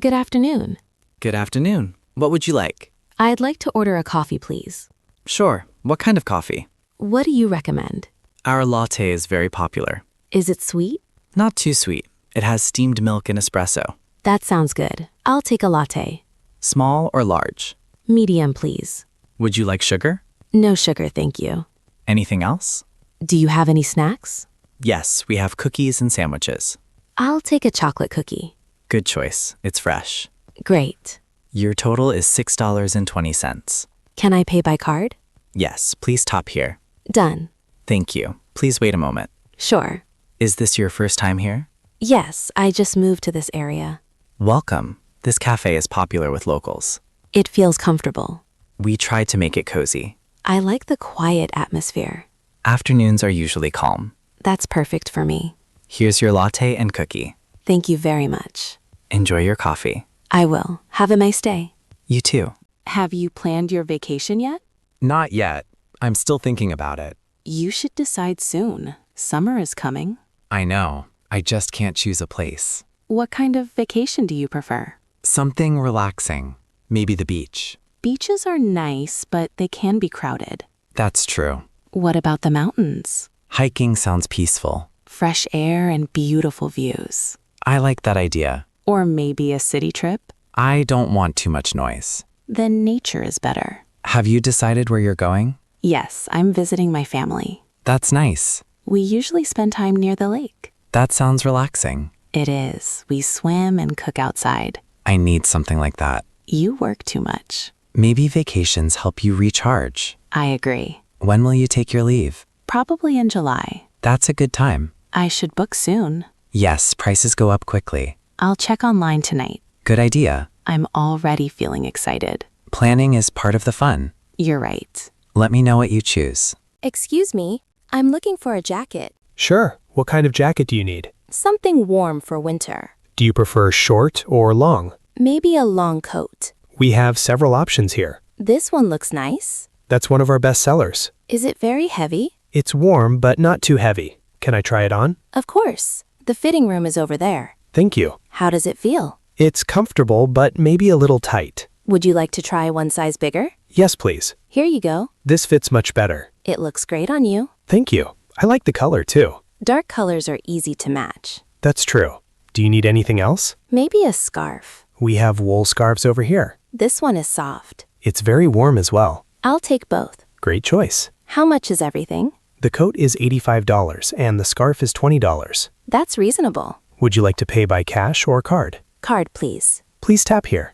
Good afternoon. Good afternoon. What would you like? I'd like to order a coffee, please. Sure. What kind of coffee? What do you recommend? Our latte is very popular. Is it sweet? Not too sweet. It has steamed milk and espresso. That sounds good. I'll take a latte. Small or large? Medium, please. Would you like sugar? No sugar, thank you. Anything else? Do you have any snacks? Yes, we have cookies and sandwiches. I'll take a chocolate cookie. Good choice. It's fresh. Great. Your total is $6.20. Can I pay by card? Yes, please tap here. Done. Thank you. Please wait a moment. Sure. Is this your first time here? Yes, I just moved to this area. Welcome. This cafe is popular with locals. It feels comfortable. We try to make it cozy. I like the quiet atmosphere. Afternoons are usually calm. That's perfect for me. Here's your latte and cookie. Thank you very much. Enjoy your coffee. I will. Have a nice day. You too. Have you planned your vacation yet? Not yet. I'm still thinking about it. You should decide soon. Summer is coming. I know. I just can't choose a place. What kind of vacation do you prefer? Something relaxing. Maybe the beach. Beaches are nice, but they can be crowded. That's true. What about the mountains? Hiking sounds peaceful. Fresh air and beautiful views. I like that idea. Or maybe a city trip? I don't want too much noise. Then nature is better. Have you decided where you're going? Yes, I'm visiting my family. That's nice. We usually spend time near the lake. That sounds relaxing. It is. We swim and cook outside. I need something like that. You work too much. Maybe vacations help you recharge. I agree. When will you take your leave? Probably in July. That's a good time. I should book soon. Yes, prices go up quickly. I'll check online tonight. Good idea. I'm already feeling excited. Planning is part of the fun. You're right. Let me know what you choose. Excuse me, I'm looking for a jacket. Sure. What kind of jacket do you need? Something warm for winter. Do you prefer short or long? Maybe a long coat. We have several options here. This one looks nice. That's one of our best sellers. Is it very heavy? It's warm, but not too heavy. Can I try it on? Of course. The fitting room is over there. Thank you. How does it feel? It's comfortable, but maybe a little tight. Would you like to try one size bigger? Yes, please. Here you go. This fits much better. It looks great on you. Thank you. I like the color, too. Dark colors are easy to match. That's true. Do you need anything else? Maybe a scarf. We have wool scarves over here. This one is soft. It's very warm as well. I'll take both. Great choice. How much is everything? The coat is $85 and the scarf is $20. That's reasonable. Would you like to pay by cash or card? Card, please. Please tap here.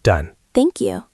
Done. Thank you.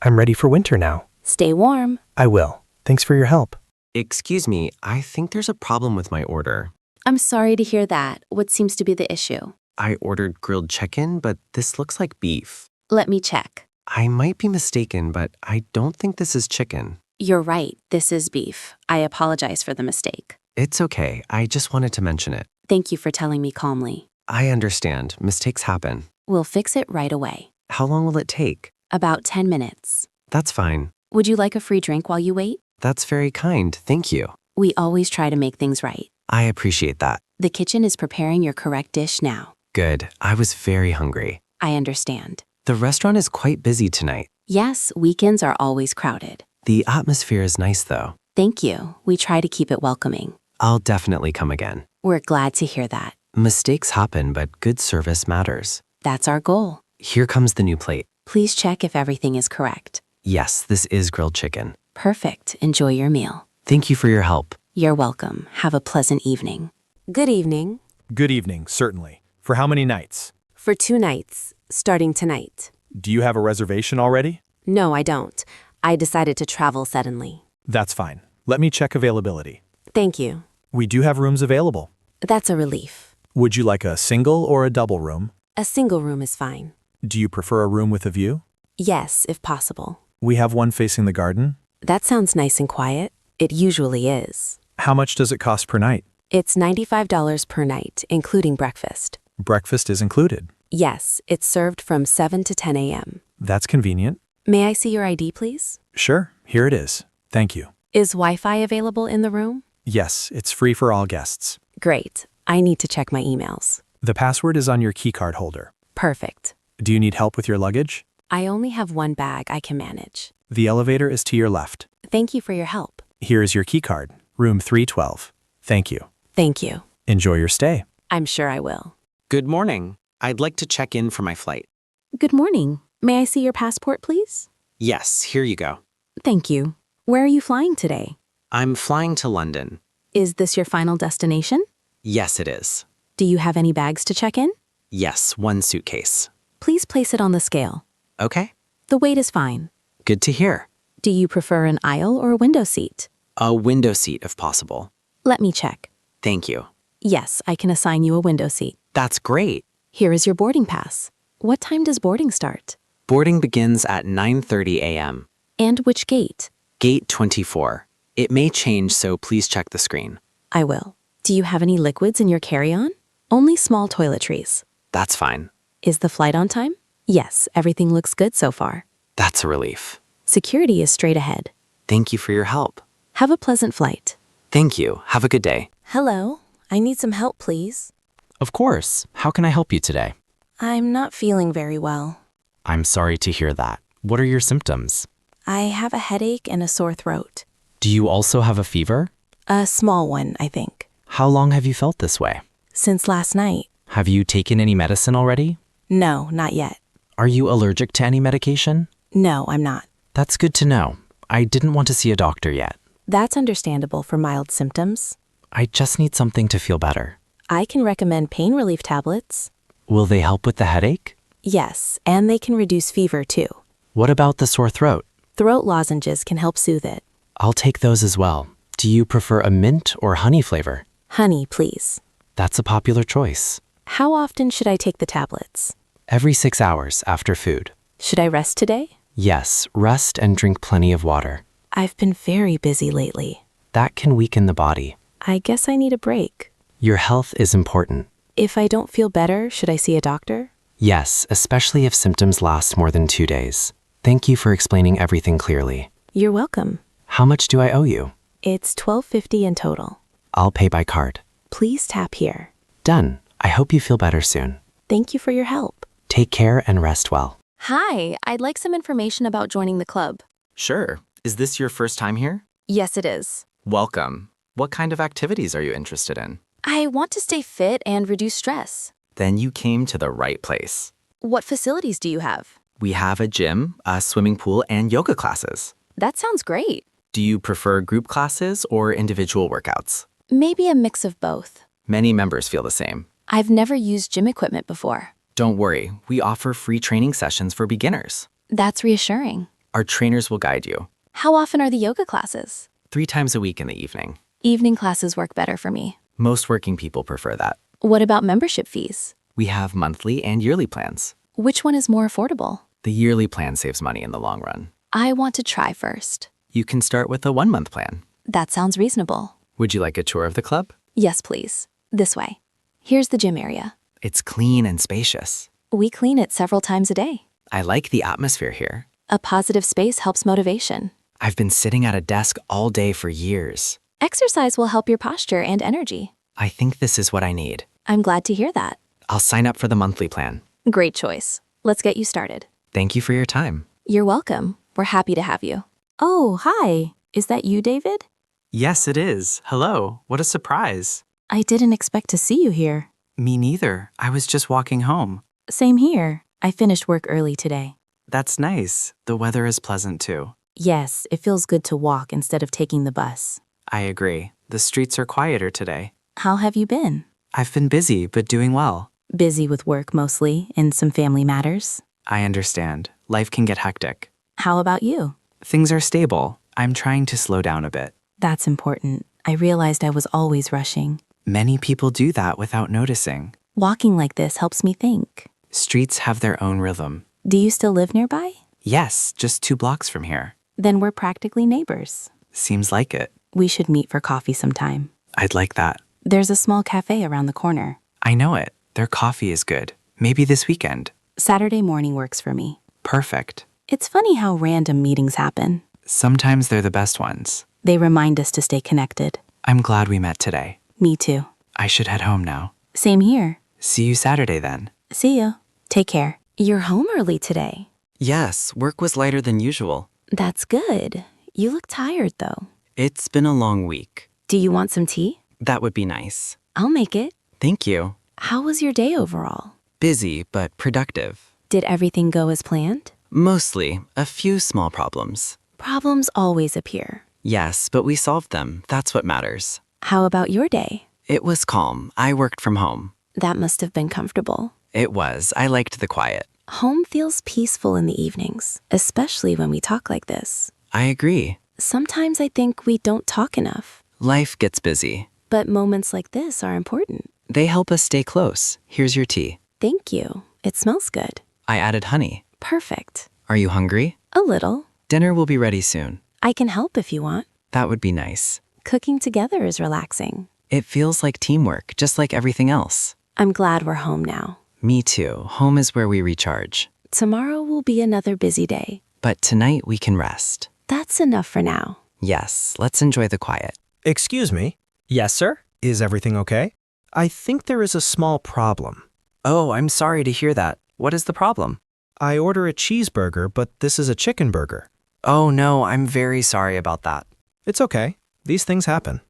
I'm ready for winter now. Stay warm. I will. Thanks for your help. Excuse me, I think there's a problem with my order. I'm sorry to hear that. What seems to be the issue? I ordered grilled chicken, but this looks like beef. Let me check. I might be mistaken, but I don't think this is chicken. You're right. This is beef. I apologize for the mistake. It's okay, I just wanted to mention it. Thank you for telling me calmly. I understand, mistakes happen. We'll fix it right away. How long will it take? About 10 minutes. That's fine. Would you like a free drink while you wait? That's very kind, thank you. We always try to make things right. I appreciate that. The kitchen is preparing your correct dish now. Good, I was very hungry. I understand. The restaurant is quite busy tonight. Yes, weekends are always crowded. The atmosphere is nice though. Thank you. We try to keep it welcoming. I'll definitely come again. We're glad to hear that. Mistakes happen, but good service matters. That's our goal. Here comes the new plate. Please check if everything is correct. Yes, this is grilled chicken. Perfect. Enjoy your meal. Thank you for your help. You're welcome. Have a pleasant evening. Good evening. Good evening, certainly. For how many nights? For 2 nights, starting tonight. Do you have a reservation already? No, I don't. I decided to travel suddenly. That's fine. Let me check availability. Thank you. We do have rooms available. That's a relief. Would you like a single or a double room? A single room is fine. Do you prefer a room with a view? Yes, if possible. We have one facing the garden. That sounds nice and quiet. It usually is. How much does it cost per night? It's $95 per night, including breakfast. Breakfast is included. Yes, it's served from 7 to 10 a.m. That's convenient. May I see your ID, please? Sure, here it is. Thank you. Is Wi-Fi available in the room? Yes, it's free for all guests. Great. I need to check my emails. The password is on your keycard holder. Perfect. Do you need help with your luggage? I only have one bag I can manage. The elevator is to your left. Thank you for your help. Here is your key card, room 312. Thank you. Thank you. Enjoy your stay. I'm sure I will. Good morning. I'd like to check in for my flight. Good morning. May I see your passport, please? Yes, here you go. Thank you. Where are you flying today? I'm flying to London. Is this your final destination? Yes, it is. Do you have any bags to check in? Yes, one suitcase. Please place it on the scale. Okay. The weight is fine. Good to hear. Do you prefer an aisle or a window seat? A window seat if possible. Let me check. Thank you. Yes, I can assign you a window seat. That's great. Here is your boarding pass. What time does boarding start? Boarding begins at 9:30 a.m. And which gate? Gate 24. It may change, so please check the screen. I will. Do you have any liquids in your carry-on? Only small toiletries. That's fine. Is the flight on time? Yes, everything looks good so far. That's a relief. Security is straight ahead. Thank you for your help. Have a pleasant flight. Thank you. Have a good day. Hello. I need some help, please. Of course. How can I help you today? I'm not feeling very well. I'm sorry to hear that. What are your symptoms? I have a headache and a sore throat. Do you also have a fever? A small one, I think. How long have you felt this way? Since last night. Have you taken any medicine already? No, not yet. Are you allergic to any medication? No, I'm not. That's good to know. I didn't want to see a doctor yet. That's understandable for mild symptoms. I just need something to feel better. I can recommend pain relief tablets. Will they help with the headache? Yes, and they can reduce fever too. What about the sore throat? Throat lozenges can help soothe it. I'll take those as well. Do you prefer a mint or honey flavor? Honey, please. That's a popular choice. How often should I take the tablets? Every 6 hours after food. Should I rest today? Yes, rest and drink plenty of water. I've been very busy lately. That can weaken the body. I guess I need a break. Your health is important. If I don't feel better, should I see a doctor? Yes, especially if symptoms last more than 2 days. Thank you for explaining everything clearly. You're welcome. How much do I owe you? It's $12.50 in total. I'll pay by card. Please tap here. Done. I hope you feel better soon. Thank you for your help. Take care and rest well. Hi, I'd like some information about joining the club. Sure. Is this your first time here? Yes, it is. Welcome. What kind of activities are you interested in? I want to stay fit and reduce stress. Then you came to the right place. What facilities do you have? We have a gym, a swimming pool, and yoga classes. That sounds great. Do you prefer group classes or individual workouts? Maybe a mix of both. Many members feel the same. I've never used gym equipment before. Don't worry, we offer free training sessions for beginners. That's reassuring. Our trainers will guide you. How often are the yoga classes? 3 times a week in the evening. Evening classes work better for me. Most working people prefer that. What about membership fees? We have monthly and yearly plans. Which one is more affordable? The yearly plan saves money in the long run. I want to try first. You can start with a 1-month plan. That sounds reasonable. Would you like a tour of the club? Yes, please. This way. Here's the gym area. It's clean and spacious. We clean it several times a day. I like the atmosphere here. A positive space helps motivation. I've been sitting at a desk all day for years. Exercise will help your posture and energy. I think this is what I need. I'm glad to hear that. I'll sign up for the monthly plan. Great choice. Let's get you started. Thank you for your time. You're welcome. We're happy to have you. Oh, hi. Is that you, David? Yes, it is. Hello. What a surprise. I didn't expect to see you here. Me neither. I was just walking home. Same here. I finished work early today. That's nice. The weather is pleasant too. Yes, it feels good to walk instead of taking the bus. I agree. The streets are quieter today. How have you been? I've been busy, but doing well. Busy with work mostly, and some family matters. I understand. Life can get hectic. How about you? Things are stable. I'm trying to slow down a bit. That's important. I realized I was always rushing. Many people do that without noticing. Walking like this helps me think. Streets have their own rhythm. Do you still live nearby? Yes, just 2 blocks from here. Then we're practically neighbors. Seems like it. We should meet for coffee sometime. I'd like that. There's a small cafe around the corner. I know it. Their coffee is good. Maybe this weekend. Saturday morning works for me. Perfect. It's funny how random meetings happen. Sometimes they're the best ones. They remind us to stay connected. I'm glad we met today. Me too. I should head home now. Same here. See you Saturday then. See you. Take care. You're home early today. Yes, work was lighter than usual. That's good. You look tired, though. It's been a long week. Do you want some tea? That would be nice. I'll make it. Thank you. How was your day overall? Busy, but productive. Did everything go as planned? Mostly, a few small problems. Problems always appear. Yes, but we solved them. That's what matters. How about your day? It was calm. I worked from home. That must have been comfortable. It was. I liked the quiet. Home feels peaceful in the evenings, especially when we talk like this. I agree. Sometimes I think we don't talk enough. Life gets busy. But moments like this are important. They help us stay close. Here's your tea. Thank you. It smells good. I added honey. Perfect. Are you hungry? A little. Dinner will be ready soon. I can help if you want. That would be nice. Cooking together is relaxing. It feels like teamwork, just like everything else. I'm glad we're home now. Me too. Home is where we recharge. Tomorrow will be another busy day. But tonight we can rest. That's enough for now. Yes, let's enjoy the quiet. Excuse me. Yes, sir? Is everything okay? I think there is a small problem. Oh, I'm sorry to hear that. What is the problem? I order a cheeseburger, but this is a chicken burger. Oh, no, I'm very sorry about that. It's okay. These things happen.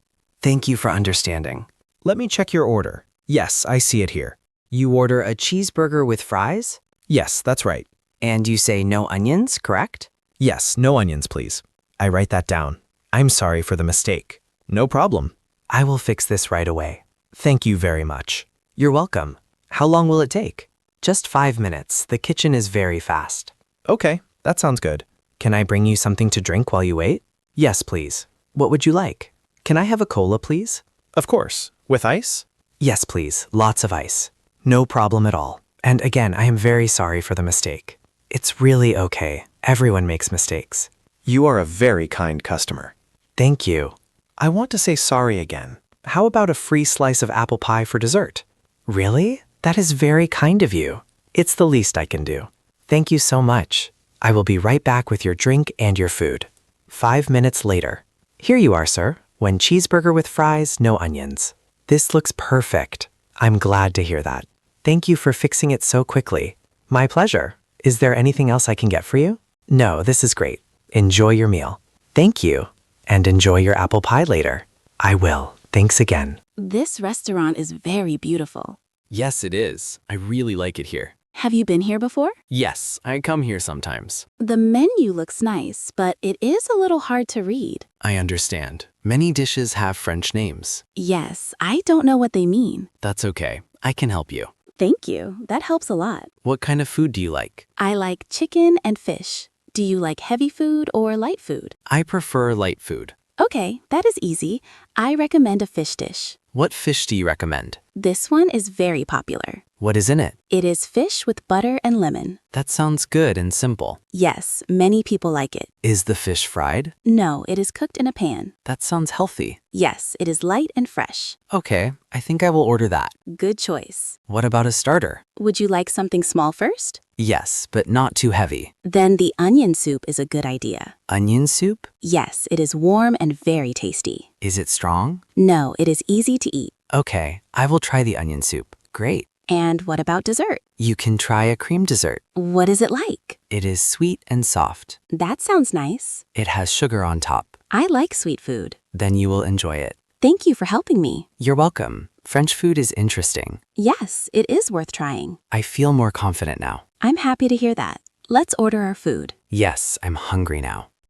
Thank you for understanding. Let me check your order. Yes, I see it here. You order a cheeseburger with fries? Yes, that's right. And you say no onions, correct? Yes, no onions, please. I write that down. I'm sorry for the mistake. No problem. I will fix this right away. Thank you very much. You're welcome. How long will it take? Just 5 minutes. The kitchen is very fast. Okay, that sounds good. Can I bring you something to drink while you wait? Yes, please. What would you like? Can I have a cola, please? Of course. With ice? Yes, please. Lots of ice. No problem at all. And again, I am very sorry for the mistake. It's really okay. Everyone makes mistakes. You are a very kind customer. Thank you. I want to say sorry again. How about a free slice of apple pie for dessert? Really? That is very kind of you. It's the least I can do. Thank you so much. I will be right back with your drink and your food. 5 minutes later. Here you are, sir. One cheeseburger with fries, no onions. This looks perfect. I'm glad to hear that. Thank you for fixing it so quickly. My pleasure. Is there anything else I can get for you? No, this is great. Enjoy your meal. Thank you. And enjoy your apple pie later. I will. Thanks again. This restaurant is very beautiful. Yes, it is. I really like it here. Have you been here before? Yes, I come here sometimes. The menu looks nice, but it is a little hard to read. I understand. Many dishes have French names. Yes, I don't know what they mean. That's okay. I can help you. Thank you. That helps a lot. What kind of food do you like? I like chicken and fish. Do you like heavy food or light food? I prefer light food. Okay, that is easy. I recommend a fish dish. What fish do you recommend? This one is very popular. What is in it? It is fish with butter and lemon. That sounds good and simple. Yes, many people like it. Is the fish fried? No, it is cooked in a pan. That sounds healthy. Yes, it is light and fresh. Okay, I think I will order that. Good choice. What about a starter? Would you like something small first? Yes, but not too heavy. Then the onion soup is a good idea. Onion soup? Yes, it is warm and very tasty. Is it strong? No, it is easy to eat. Okay, I will try the onion soup. Great. And what about dessert? You can try a cream dessert. What is it like? It is sweet and soft. That sounds nice. It has sugar on top. I like sweet food. Then you will enjoy it. Thank you for helping me. You're welcome. French food is interesting. Yes, it is worth trying. I feel more confident now. I'm happy to hear that. Let's order our food. Yes, I'm hungry now.